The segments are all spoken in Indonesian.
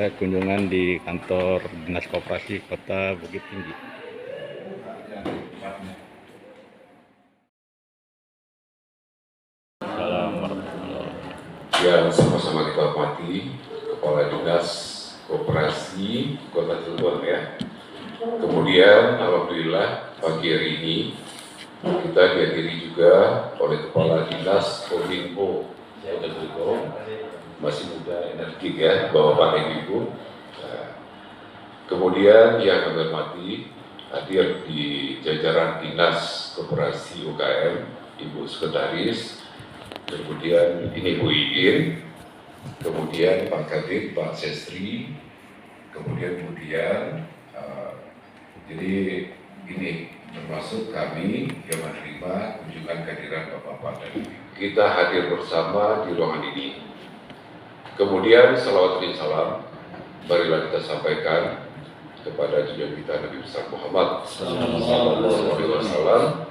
Saya kunjungan di kantor Dinas Koperasi Kota Bukit Tinggi. Yang sama-sama kita hormati Kepala Dinas Koperasi Kota Cilegon ya. Kemudian alhamdulillah pagi hari ini kita dihadiri juga oleh Kepala Dinas Kominfo Kota Cilegon, masih muda, energik ya, Bapak dan Ibu. Kemudian yang kami hormati hadir di jajaran Dinas Koperasi UKM, Ibu Sekretaris, kemudian ini Bu Iin, kemudian Pak Kadin, Pak Sestri, kemudian jadi ini termasuk kami yang menerima kunjungan kehadiran Bapak-Bapak dan Ibu. Kita hadir bersama di ruangan ini. Kemudian salawat dan salam, marilah kita sampaikan kepada junjungan kita Nabi besar Muhammad SAW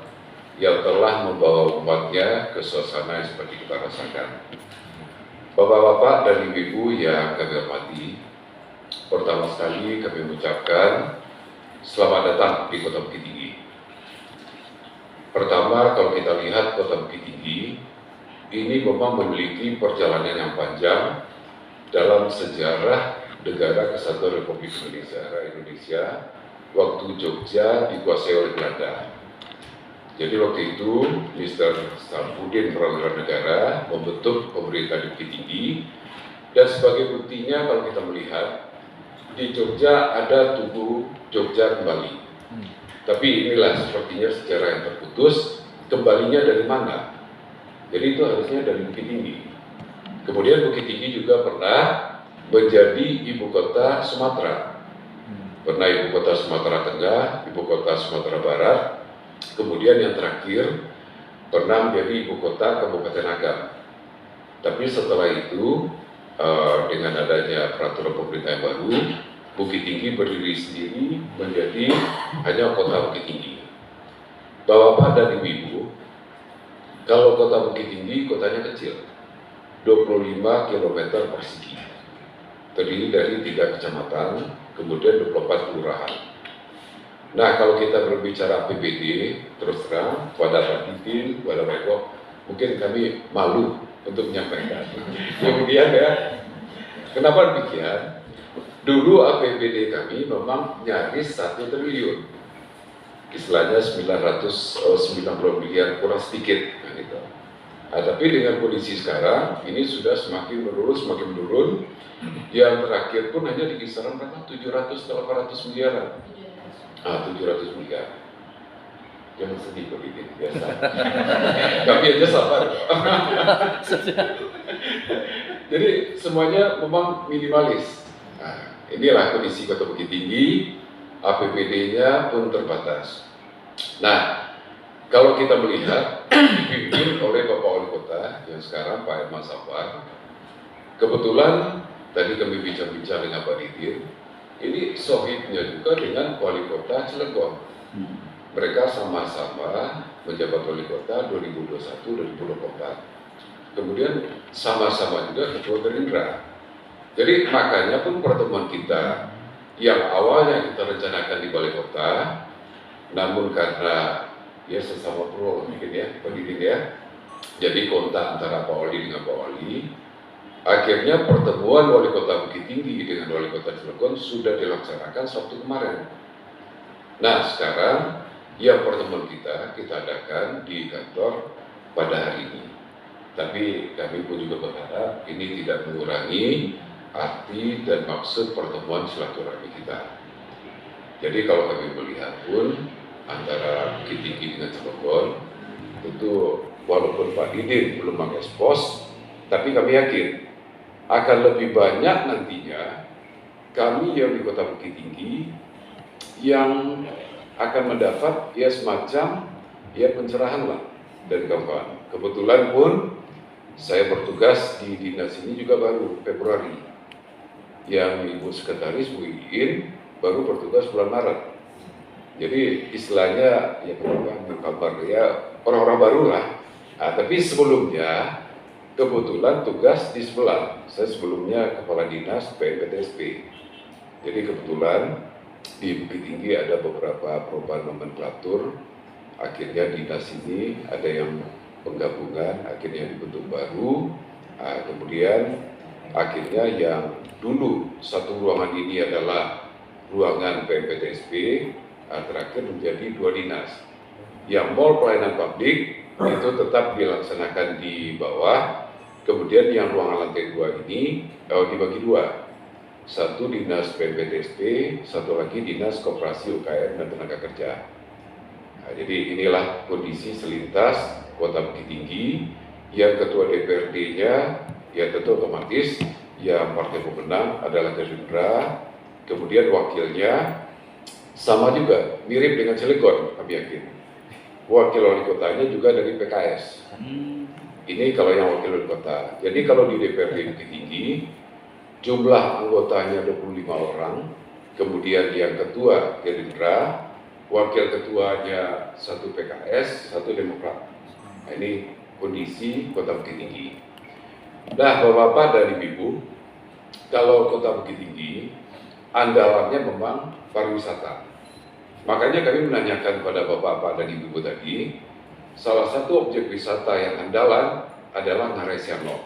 yang telah membawa umatnya ke suasana yang seperti kita rasakan. Bapak-bapak dan ibu-ibu yang kami hormati, pertama sekali kami mengucapkan selamat datang di Kota Bukit Tinggi. Pertama, kalau kita lihat Kota Bukit Tinggi, ini memang memiliki perjalanan yang panjang dalam sejarah Negara Kesatuan Republik Indonesia waktu Jogja dikuasai oleh Belanda. Jadi waktu itu Mr. Samsudin Perwakilan Negara membentuk pemerintah di Bukit Tinggi, dan sebagai buktinya kalau kita melihat di Jogja ada tubuh Jogja kembali. Tapi inilah sepertinya sejarah yang terputus, kembalinya dari mana? Jadi itu harusnya dari Bukit Tinggi. Kemudian Bukit Tinggi juga pernah menjadi ibu kota Sumatera. Pernah ibu kota Sumatera Tengah, ibu kota Sumatera Barat. Kemudian yang terakhir pernah menjadi ibu kota Kabupaten Agam. Tapi setelah itu dengan adanya peraturan pemerintah yang baru, Bukit Tinggi berdiri sendiri menjadi hanya kota Bukit Tinggi. Bapak dan ibu-ibu, kalau kota Bukit Tinggi kotanya kecil, 25 km persegi, terdiri dari 3 kecamatan, kemudian 24 kelurahan. Nah, kalau kita berbicara APBD, terus terang, pada Pak Titin, pada Pak Eko, mungkin kami malu untuk menyampaikan. Kemudian ya, kenapa demikian? Dulu APBD kami memang nyaris 1 triliun. Istilahnya 990 miliar kurang sedikit. Nah, gitu. Nah, tapi dengan kondisi sekarang, ini sudah semakin menurun. Yang terakhir pun hanya di kisaran berapa? 700-800 miliaran. 700 miliar. Jangan sedih begitu, biasa. Kami aja sabar. Jadi semuanya memang minimalis. Nah, inilah kondisi Kota Bukit Tinggi, APBD-nya pun terbatas. Nah, kalau kita melihat dipimpin oleh Bapak Wali Kota yang sekarang Pak Herman Safar, kebetulan tadi kami bincang-bincang dengan Pak Didir, ini sohibnya juga dengan Wali Kota Cilegon. Mereka sama-sama menjabat Wali Kota 2021-2024. Kemudian sama-sama juga Ketua Gerindra. Jadi makanya pun pertemuan kita yang awalnya kita rencanakan di Balai Kota, namun karena ya sesama pro mungkin ya, pendidik ya, jadi kontak antara Pak Wali dengan Pak Wali. Akhirnya pertemuan Wali Kota Bukit Tinggi dengan Wali Kota Cilegon sudah dilaksanakan Sabtu kemarin. Nah sekarang yang pertemuan kita adakan di kantor pada hari ini. Tapi kami pun juga berharap ini tidak mengurangi arti dan maksud pertemuan silaturahmi kita. Jadi kalau kami melihat pun antara Bukit Tinggi dengan Cilegon, tentu walaupun Pak Didin belum mengekspos, tapi kami yakin akan lebih banyak nantinya kami yang di Kota Bukit Tinggi yang akan mendapat ya semacam ya pencerahan lah dari kawan-kawan. Kebetulan pun saya bertugas di dinas ini juga baru Februari, yang Ibu Sekretaris Bu Iin baru bertugas bulan Maret. Jadi istilahnya ya kabar ya orang-orang baru lah. Nah, tapi sebelumnya kebetulan tugas di sebelah. Saya sebelumnya Kepala Dinas PNPTSP. Jadi kebetulan di Bukit Tinggi ada beberapa perubahan nomenklatur. Akhirnya dinas ini ada yang penggabungan, akhirnya dibentuk baru. Kemudian akhirnya yang dulu satu ruangan ini adalah ruangan PNPTSP, terakhir menjadi 2 dinas. Yang mall pelayanan publik itu tetap dilaksanakan di bawah. Kemudian yang ruangan lantai 2 ini dibagi 2. Satu dinas PNPTSP, satu lagi dinas koperasi UKM dan tenaga kerja. Jadi inilah kondisi selintas Kota Bukit Tinggi. Yang ketua DPRD-nya ya tentu otomatis yang partai pemenang adalah Gerindra. Kemudian wakilnya sama juga, mirip dengan Cilegon, kami yakin. Wakil wali kotanya juga dari PKS. Ini kalau yang wakil wali kota. Jadi kalau di DPRD Bukit Tinggi, jumlah anggotanya 25 orang, kemudian yang ketua Gerindra, wakil ketuanya 1 PKS, 1 Demokrat. Nah, ini kondisi Kota Bukit Tinggi. Nah, Bapak-Bapak dan Ibu, kalau Kota Bukit Tinggi, andalannya memang pariwisata. Makanya kami menanyakan pada Bapak-Bapak dan Ibu tadi, salah satu objek wisata yang andalan adalah Ngarai Sianlong.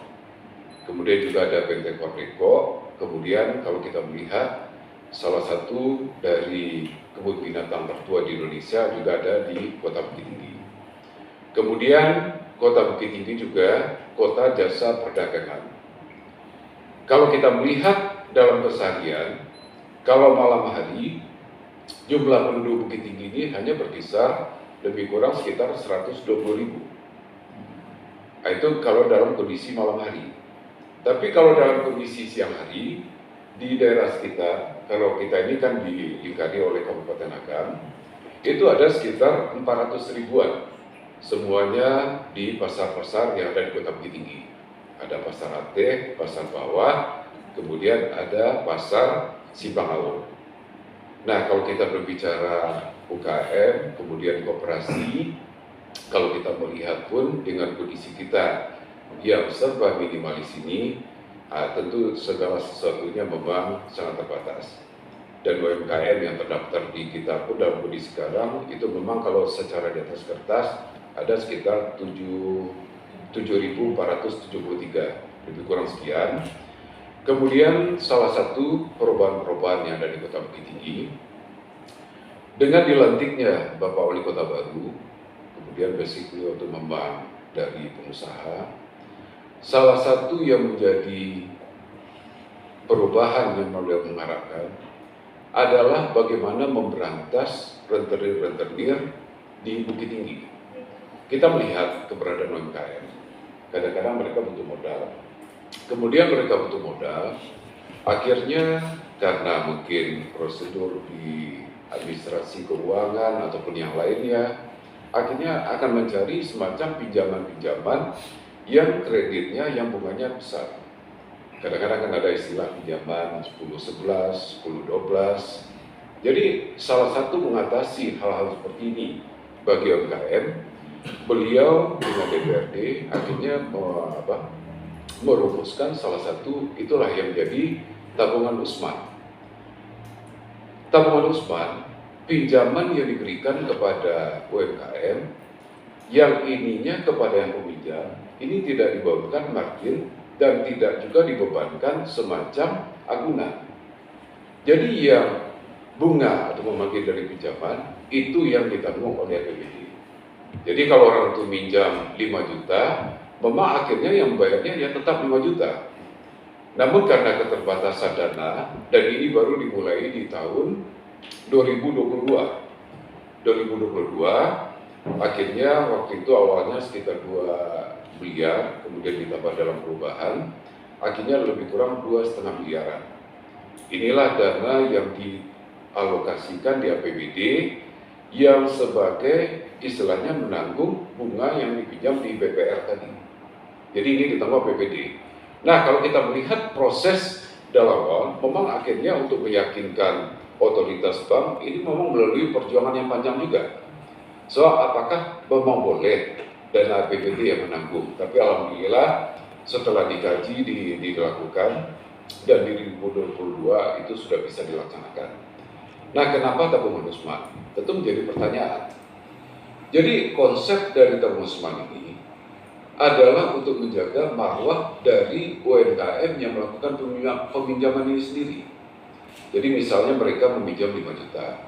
Kemudian juga ada Benteng Korneko. Kemudian kalau kita melihat salah satu dari kebun binatang tertua di Indonesia juga ada di Kota Bukit Tinggi. Kemudian Kota Bukit Tinggi juga kota jasa perdagangan. Kalau kita melihat dalam keseharian, kalau malam hari jumlah penduduk Bukit Tinggi ini hanya berkisar lebih kurang sekitar 120.000. Nah, itu kalau dalam kondisi malam hari. Tapi kalau dalam kondisi siang hari, di daerah sekitar, kalau kita ini kan dilingkari oleh Kabupaten Agam, itu ada sekitar 400 ribuan. Semuanya di pasar-pasar yang ada di Kota Bukit Tinggi. Ada pasar Ateh, pasar Bawah, kemudian ada pasar Simpang Alur. Nah, kalau kita berbicara UKM, kemudian koperasi, kalau kita melihat pun dengan kondisi kita yang serba minimalis ini, tentu segala sesuatunya memang sangat terbatas. Dan UMKM yang terdaftar di kita pun dalam kondisi sekarang itu memang kalau secara di atas kertas ada sekitar 7.473, lebih kurang sekian. Kemudian salah satu perubahan-perubahan yang ada di Kota Bukit Tinggi, dengan dilantiknya Bapak Wali Kota baru, kemudian basically untuk memang dari pengusaha, salah satu yang menjadi perubahan yang beliau mengharapkan adalah bagaimana memberantas rentenir-rentenir di Bukit Tinggi. Kita melihat keberadaan UMKM, kadang-kadang mereka butuh modal. Kemudian mereka butuh modal, akhirnya karena mungkin prosedur di administrasi keuangan ataupun yang lainnya, akhirnya akan mencari semacam pinjaman-pinjaman yang kreditnya yang bunganya besar. Kadang-kadang kan ada istilah pinjaman 10-11, 10-12. Jadi salah satu mengatasi hal-hal seperti ini bagi UMKM, beliau dengan DPRD akhirnya merumuskan salah satu, itulah yang menjadi tabungan Usman. Tabungan Usman, pinjaman yang diberikan kepada UMKM yang ininya kepada yang peminjam, ini tidak dibebankan margin dan tidak juga dibebankan semacam agunan. Jadi yang bunga atau memanggil dari pinjaman itu yang ditanggung oleh APBD. Jadi kalau orang itu minjam 5 juta, memang akhirnya yang membayarnya ya tetap 5 juta. Namun karena keterbatasan dana, dan ini baru dimulai di tahun 2022. 2022, akhirnya waktu itu awalnya sekitar 2 miliar, kemudian ditambah dalam perubahan, akhirnya lebih kurang 2,5 miliaran. Inilah dana yang dialokasikan di APBD yang sebagai istilahnya menanggung bunga yang dipinjam di BPR tadi. Jadi ini ditanggung APBD. Nah, kalau kita melihat proses dalam awal, memang akhirnya untuk meyakinkan otoritas bank ini memang melalui perjuangan yang panjang juga. So, apakah memang boleh dana APBD yang menanggung? Tapi alhamdulillah setelah dikaji, dilakukan, dan di 2022 itu sudah bisa dilaksanakan. Nah, kenapa tabungan Usman? Tentu menjadi pertanyaan. Jadi konsep dari tabungan Usman ini adalah untuk menjaga marwah dari UMKM yang melakukan peminjaman ini sendiri. Jadi misalnya mereka meminjam 5 juta,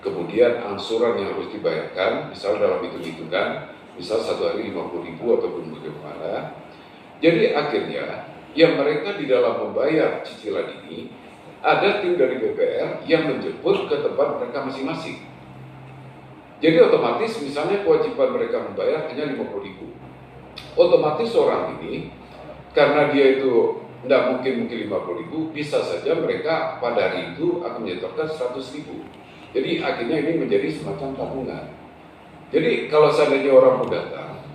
kemudian angsuran yang harus dibayarkan, misalnya dalam hitung-hitungan, misal satu hari 50.000 ataupun bagaimana. Jadi akhirnya yang mereka di dalam membayar cicilan ini, ada tim dari BPR yang menjemput ke tempat mereka masing-masing. Jadi otomatis misalnya kewajiban mereka membayar hanya 50.000. Otomatis orang ini, karena dia itu tidak mungkin 50.000, bisa saja mereka pada hari itu akan menyetorkan 100.000. Jadi akhirnya ini menjadi semacam tabungan. Jadi kalau seandainya orang mau datang,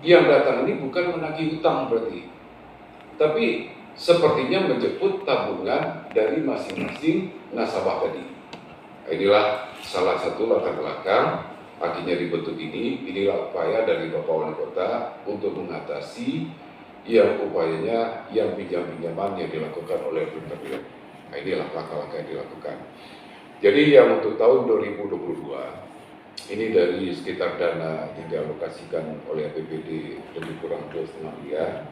yang datang ini bukan menagih hutang berarti, tapi sepertinya menjemput tabungan dari masing-masing nasabah tadi. Inilah salah satu latar belakang akhirnya dibentuk ini. Inilah upaya dari Bapak Wali Kota untuk mengatasi yang upayanya yang pinjam-pinjaman yang dilakukan oleh pemerintah. Nah, inilah langkah-langkah yang dilakukan. Jadi yang untuk tahun 2022 ini dari sekitar dana yang dialokasikan oleh APBD lebih kurang 2,5 miliar,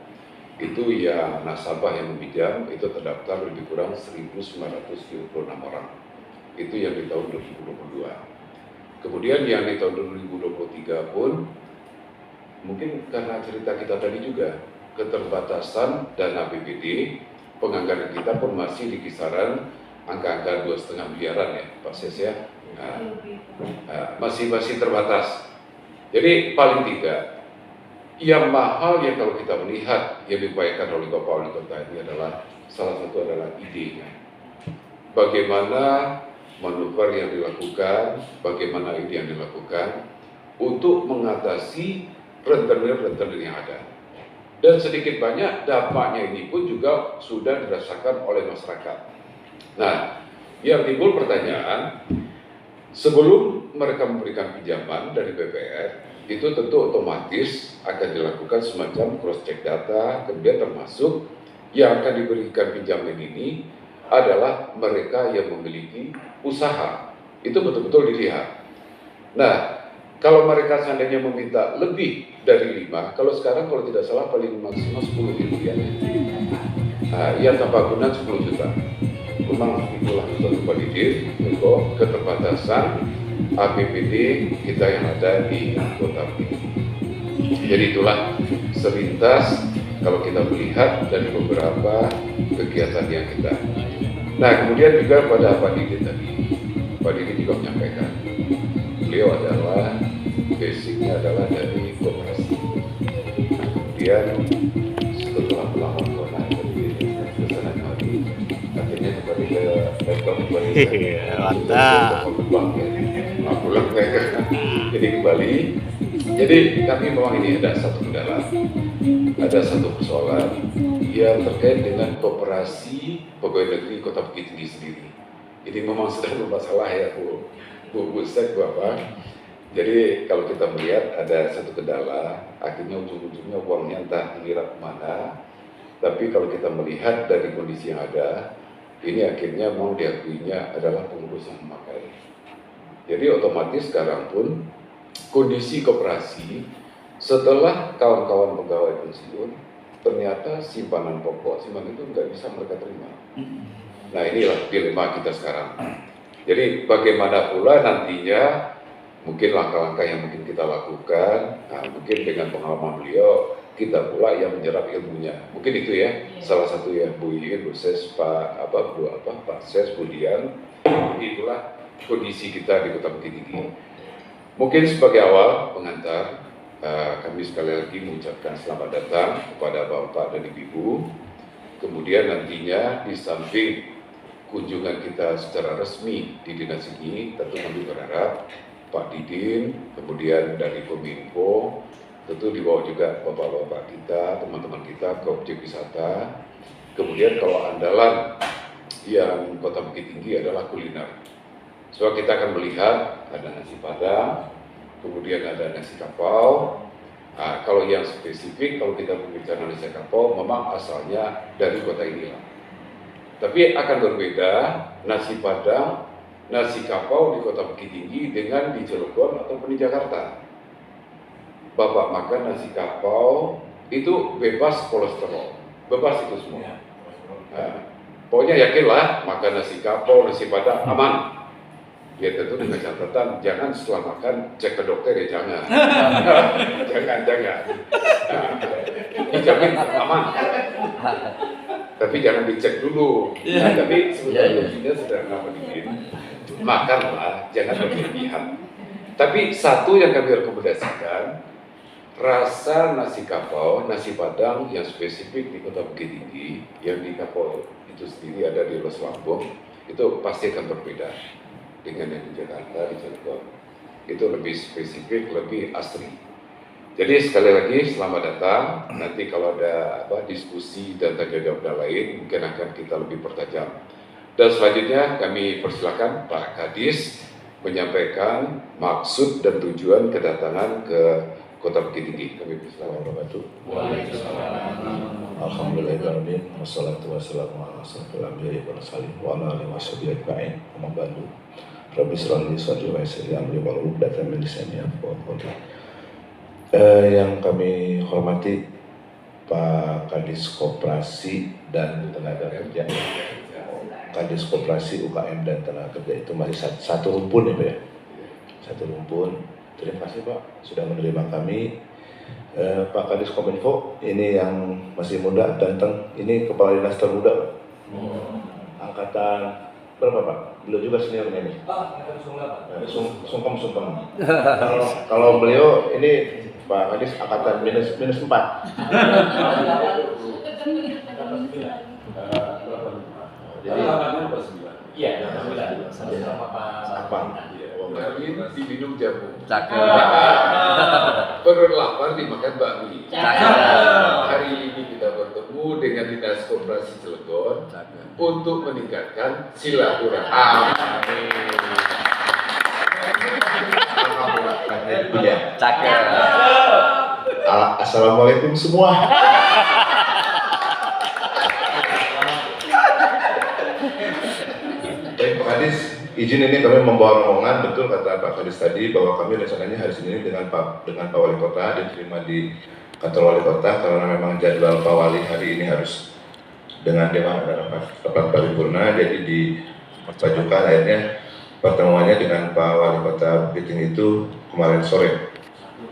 itu yang nasabah yang meminjam itu terdaftar lebih kurang 1.936 orang. Itu yang di tahun 2022. Kemudian yang di tahun 2023 pun mungkin karena cerita kita tadi juga keterbatasan dana APBD, penganggaran kita pun masih di kisaran angka-angka 2,5 miliaran ya Pak Ses ya. Masih terbatas. Jadi paling tidak yang mahal yang kalau kita melihat yang diupayakan oleh Bapak Wali Kota ini adalah salah satu adalah idenya. Bagaimana manuver yang dilakukan, bagaimana ide yang dilakukan untuk mengatasi rentenir-rentenir yang ada. Dan sedikit banyak dampaknya ini pun juga sudah dirasakan oleh masyarakat. Nah, yang timbul pertanyaan, sebelum mereka memberikan pinjaman dari BPR, itu tentu otomatis akan dilakukan semacam cross check data, kemudian termasuk yang akan diberikan pinjaman ini adalah mereka yang memiliki usaha. Itu betul-betul dilihat. Nah, kalau mereka seandainya meminta lebih dari 5, kalau sekarang kalau tidak salah paling maksimal 10 miliar. Nah, yang tanpa guna 10 juta. Memang itulah tentu Pak Didin, untuk keterbatasan APBD kita yang ada di kota ini. Jadi itulah selintas kalau kita melihat dari beberapa kegiatan yang kita. Nah, kemudian juga pada Pak Didin tadi, Pak Didin juga menyampaikan, beliau adalah basicnya adalah dari koperasi. Kemudian setelah melawan kona jadi kesana kembali, akhirnya kembali ke rektor kembali. Mantap. Pulang mereka jadi kembali. Jadi kami memang ini ada satu kendala, ada satu persoalan yang terkait dengan koperasi pegawai negeri Kota Bukit Tinggi sendiri. Ini memang sedang bermasalah ya Bu Sek, Bapak. Jadi kalau kita melihat ada satu kendala, akhirnya ujung-ujungnya uangnya entah mengira kemana. Tapi kalau kita melihat dari kondisi yang ada, ini akhirnya mau diakuinya adalah pengurus yang memakai. Jadi otomatis sekarang pun kondisi koperasi setelah kawan-kawan pegawai pensiun, ternyata simpanan pokok, simpanan itu nggak bisa mereka terima. Nah, inilah dilema kita sekarang. Jadi bagaimana pula nantinya mungkin langkah-langkah yang mungkin kita lakukan, nah, mungkin dengan pengalaman beliau kita pula yang menyerap ilmunya. Mungkin itu ya, salah satu ya Bu Iin, Bu Ses, Pak Ses, Bu Dian. Itulah kondisi kita di Kota Bukit Tinggi. Mungkin sebagai awal pengantar, kami sekali lagi mengucapkan selamat datang kepada Bapak dan Ibu. Kemudian nantinya di samping kunjungan kita secara resmi di dinas ini, tentu kami berharap Pak Didin, kemudian dari Kominfo, tentu dibawa juga bapak-bapak kita, teman-teman kita ke objek wisata. Kemudian kalau andalan yang Kota Bukit Tinggi adalah kuliner. So kita akan melihat ada nasi padang, kemudian ada nasi kapau, Nah, kalau yang spesifik, kalau kita berbicara nasi kapau, memang asalnya dari kota ini. Tapi akan berbeda nasi Padang, nasi kapau di Kota Bukit Tinggi dengan di Cilegon ataupun di Jakarta. Bapak makan nasi kapau itu bebas kolesterol, bebas itu semua. Nah, pokoknya yakinlah makan nasi kapau, nasi Padang aman. Ya tentu dengan catatan jangan setelah makan cek ke dokter ya jangan. jangan. Dijamin aman. Tapi jangan dicek dulu. Nah, tapi sebetulnya logikanya sederhana sedikit. Makanlah, jangan berlebihan. Tapi satu yang kami rekomendasikan, rasa nasi kapau, nasi Padang yang spesifik di Kota Bukit Tinggi, yang di kapau itu sendiri ada di Los Lampung, itu pasti akan berbeda dengan yang di Jakarta, di Cilegon. Itu lebih spesifik, lebih asli. Jadi sekali lagi selamat datang. Nanti kalau ada diskusi dan tanya jawab lain, mungkin akan kita lebih pertajam. Dan selanjutnya kami persilakan Pak Kadis menyampaikan maksud dan tujuan kedatangan ke Kota Bukit Tinggi. Kami persilakan. Alhamdulillahirrahmanirrahim. Wassalatu wassalamu ala asyrofil anbiya'i wal mursalin wa ala alihi washabihi ajma'in. Amma ba'du. Rabbi shrah li sadri wa yassir li amri wahlul 'uqdatam min lisani yafqahu qawli. Yang kami hormati Pak Kadis Koperasi dan Tenaga Kerja, Kadis Koperasi UKM dan Tenaga Kerja itu masih satu rumpun ya Pak ya, satu rumpun. Terima kasih Pak sudah menerima kami. Pak Kadis Kominfo ini yang masih muda ganteng, ini kepala dinas termuda Pak. Angkatan berapa Pak? Beliau juga seniornya nih. Sungkem. Kalau beliau ini Pak Kadis angkatan minus 4. Jadi iya, apa? Bakmi diminum jamu. Cakep. Perut lapar dimakan bakmi. Cakep. Hari ini kita bertemu dengan Dinas Koperasi Cilegon untuk meningkatkan silaturahmi. Iya. Cakep. Assalamualaikum semua. Baik Pak Kadis, izin ini kami membawa rombongan, betul kata Pak Kadis tadi bahwa kami rencananya hari Senin dengan Pak Wali Kota diterima di kantor Wali Kota karena memang jadwal Pak Wali hari ini harus dengan Dewan ada rapat paripurna, jadi dipajukan akhirnya pertemuannya dengan Pak Wali Kota Bukit Tinggi itu kemarin sore,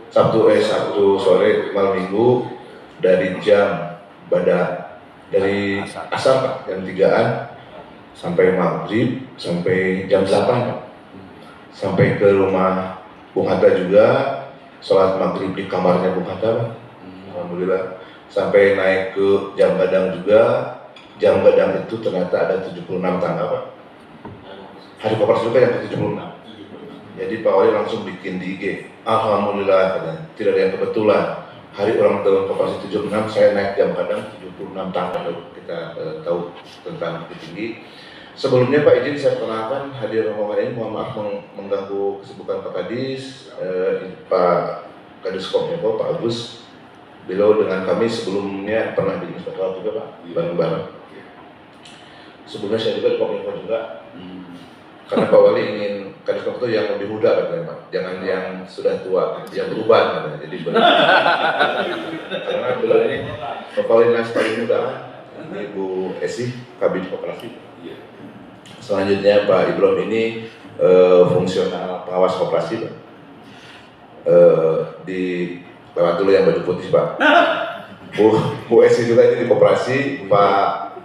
Sabtu sore malam Minggu dari dari asar jam 3-an sampai maghrib sampai jam 8 Pak. Sampai ke rumah Bung Hatta juga, sholat maghrib di kamarnya Bung Hatta Pak. Alhamdulillah. Sampai naik ke Jam Gadang juga. Jam Gadang itu ternyata ada 76 tangga Pak. Hari Koperasi juga yang ke-76. Jadi Pak Wali langsung bikin di IG. Alhamdulillah katanya, tidak ada yang kebetulan. Hari ulang tahun Koperasi 76 saya naik Jam Gadang 76 tangga. Kita tahu tentang Bukit Tinggi. Sebelumnya Pak izin saya perkenalkan hadir rombongan ini, mohon maaf mengganggu kesibukan Pak Kadis, Pak Kadis Kominfo, Pak Agus. Beliau dengan kami sebelumnya pernah di Inspektorat juga Pak, bareng-bareng. Sebelumnya saya juga di Kominfo juga. Karena Pak Wali ingin Kadis Kominfo yang lebih muda katanya Pak, jangan yang sudah tua, yang berubah katanya. Jadi benar. Karena beliau ini Kepala Dinas paling muda, Ibu Esi, Kabid Koperasi. Selanjutnya Pak Ibrahim ini fungsional pengawas koperasi Pak. Di lewat dulu yang baju putih Pak. Bu Esi juga ini di koperasi, Pak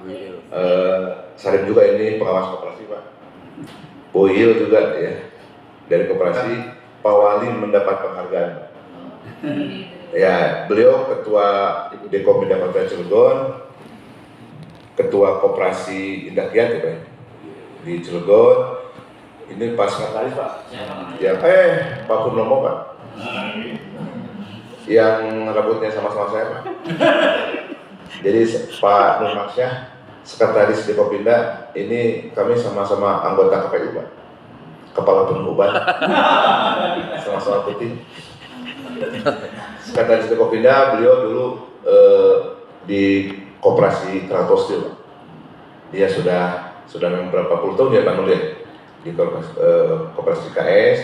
Sarim juga ini pengawas koperasi Pak. Bu Il juga ya dari koperasi. Pak Wali mendapat penghargaan Pak. Ya beliau ketua Dekom Kota Cilegon, ketua koperasi Indah Kiat ya Pak di Cilegon. Ini pas sekretaris Pak yang Pak Purnomo Pak yang rambutnya sama-sama saya Pak. Jadi Pak Nur Maksyah sekretaris di Kopinda, ini kami sama-sama anggota KPU Pak, kepala penuh uban sama-sama putih. Sekretaris Kopinda, beliau dulu di Koperasi Kratos Steel. Dia sudah berapa puluh tahun ya Pak Nur ya di Koperasi KS.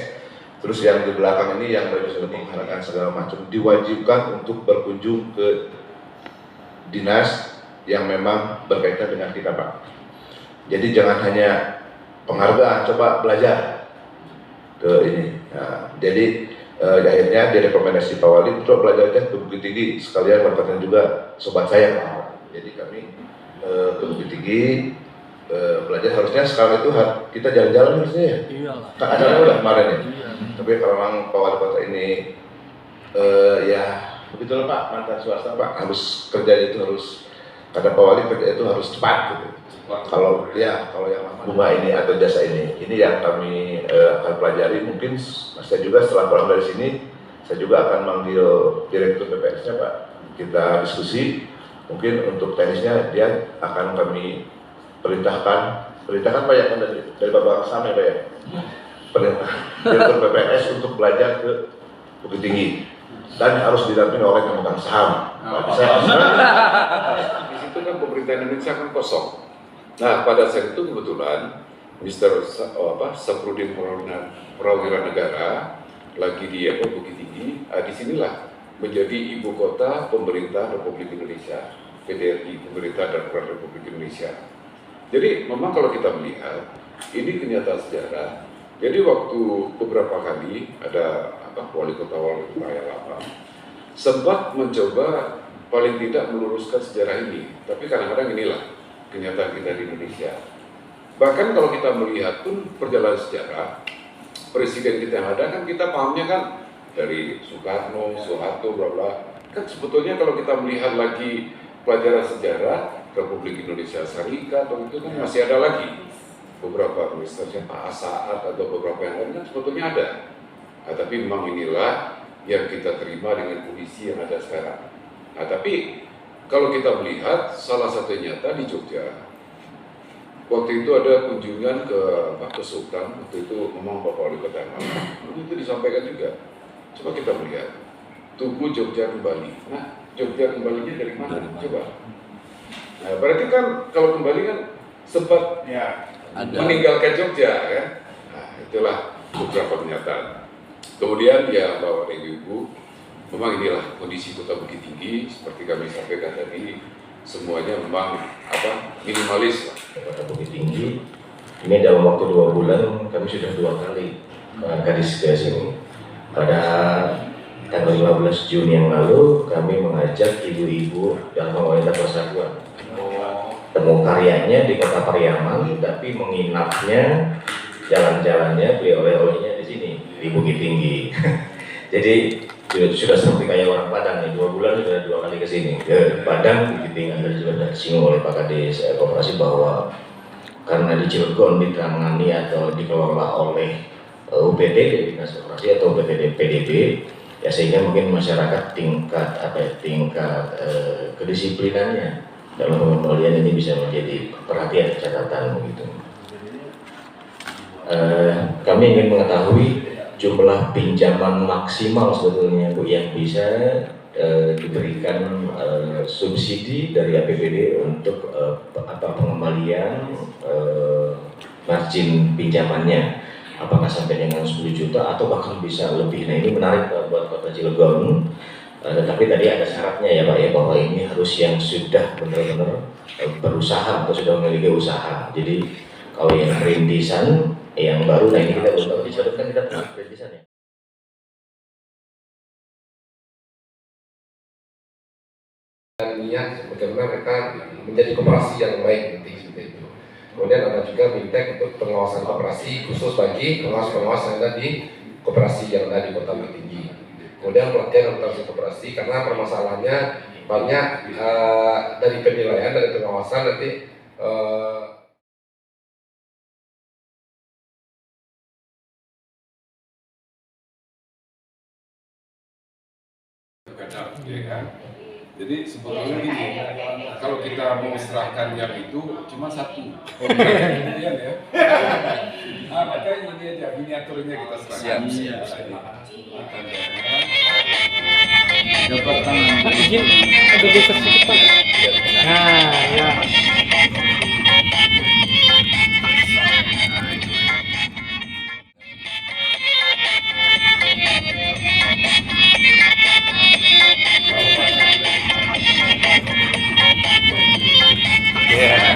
Terus yang di belakang ini yang mereka sudah mengharapkan segala macam diwajibkan untuk berkunjung ke dinas yang memang berkaitan dengan kita Pak. Jadi jangan hanya penghargaan, coba belajar ke ini. Nah, jadi akhirnya direkomendasi Pak Wali untuk belajarnya ke Bukit Tinggi, sekalian berkaitan juga sobat saya Pak. Jadi kami ke Bukit Tinggi belajar, harusnya sekarang itu kita jalan-jalan harusnya ya. Iyalah. Kan ada udah kemarin ya. Iya. Tapi kalau memang Pak Wali Kota ini ya begitulah Pak, mantan swasta Pak, harus kerja itu harus, kata Pak Wali kerja itu harus cepat gitu. Kalau yang bunga ini atau jasa ini yang kami akan pelajari. Mungkin saya juga setelah pulang dari sini, saya juga akan manggil Direktur PPS-nya Pak, kita diskusi. Mungkin untuk teknisnya dia akan kami perintahkan Pak ya, kan dari Bapak Sam ya Pak ya, perintah Direktur PPS untuk belajar ke Bukit Tinggi dan harus didampingi oleh pemegang saham. Di situ kan pemerintah Indonesia kan kosong. Nah, pada saat itu kebetulan Mr. Saprudin Prawira Negara lagi di Bukit Tinggi. Disinilah menjadi ibu kota pemerintah Republik Indonesia, PDRI, Pemerintah Darurat Republik Indonesia. Jadi memang kalau kita melihat ini kenyataan sejarah. Jadi waktu beberapa kali ada wali kota yang lama sempat mencoba paling tidak meluruskan sejarah ini, tapi kadang-kadang inilah kenyataan kita di Indonesia. Bahkan kalau kita melihat pun perjalanan sejarah presiden kita yang ada kan kita pahamnya kan dari Soekarno, Soeharto, bla bla. Kan sebetulnya kalau kita melihat lagi pelajaran sejarah Republik Indonesia Syarikat atau itu kan masih ada lagi beberapa misalnya Pak Saat atau beberapa yang lain kan sebetulnya ada. Nah, tapi memang inilah yang kita terima dengan kondisi yang ada sekarang. Nah, tapi kalau kita melihat salah satu nyata di Jogja, waktu itu ada kunjungan ke Sultan, waktu itu memang Bapak Wali Kota yang lama, itu disampaikan juga. Coba kita melihat, Tugu Jogja kembali. Nah, Jogja kembalinya dari mana? Coba. Nah, berarti kan kalau kembali kan sempat meninggalkan Jogja ya. Nah, itulah beberapa kenyataan. Kemudian ya Bapak dan Ibu, memang inilah kondisi Kota Bukit Tinggi seperti kami sampaikan tadi, semuanya memang minimalis lah. Kota Bukit Tinggi ini dalam waktu 2 bulan kami sudah 2 kali gadis ke sini. Pada tanggal 15 Juni yang lalu kami mengajak ibu-ibu dalam komunitas persatuan temu karyanya di Kota Pariaman, tapi menginapnya, jalan-jalannya, beli oleh-olehnya di sini di Bukit Tinggi. Jadi sudah seperti kayak orang Padang nih, 2 bulan sudah 2 kali ke sini ke Padang, Bukit Tinggi. Anda juga disinggung oleh Pak Kades Koperasi bahwa karena di Cilegon ditangani atau dikelola oleh UPT, Dinas Koperasi atau PDB, ya sehingga mungkin masyarakat tingkat kedisiplinannya dalam pengembalian ini bisa menjadi perhatian catatan begitu. Kami ingin mengetahui jumlah pinjaman maksimal sebetulnya Bu yang bisa diberikan subsidi dari APBD untuk pengembalian margin pinjamannya, apakah sampai dengan 10 juta atau bahkan bisa lebih. Nah, ini menarik buat Kota Cilegon. Tetapi tadi ada syaratnya ya Pak ya, bahwa ini harus yang sudah benar-benar berusaha atau sudah memiliki usaha. Jadi kalau yang perintisan yang baru, nah ini kita belum tahu disebutkan kita perintisan ya. Niat bagaimana mereka menjadi koperasi yang baik nanti seperti itu. Kemudian ada juga fintech untuk pengawasan koperasi khusus bagi pengawas-pengawas yang ada di koperasi yang ada di Kota Bukit Tinggi. Kemudian pelatihan operasi koperasi karena permasalahannya banyak dari penilaian dari pengawasan nanti ya kan? Jadi sebetulnya gini, kalau kita mau serahkan yang itu cuma 1. Kemudian ya. Maka ada ini aja miniaturnya kita serahkan. Siap. Dapat tangan. Izin agak geser sedikit Pak. Nah, ya. Yeah.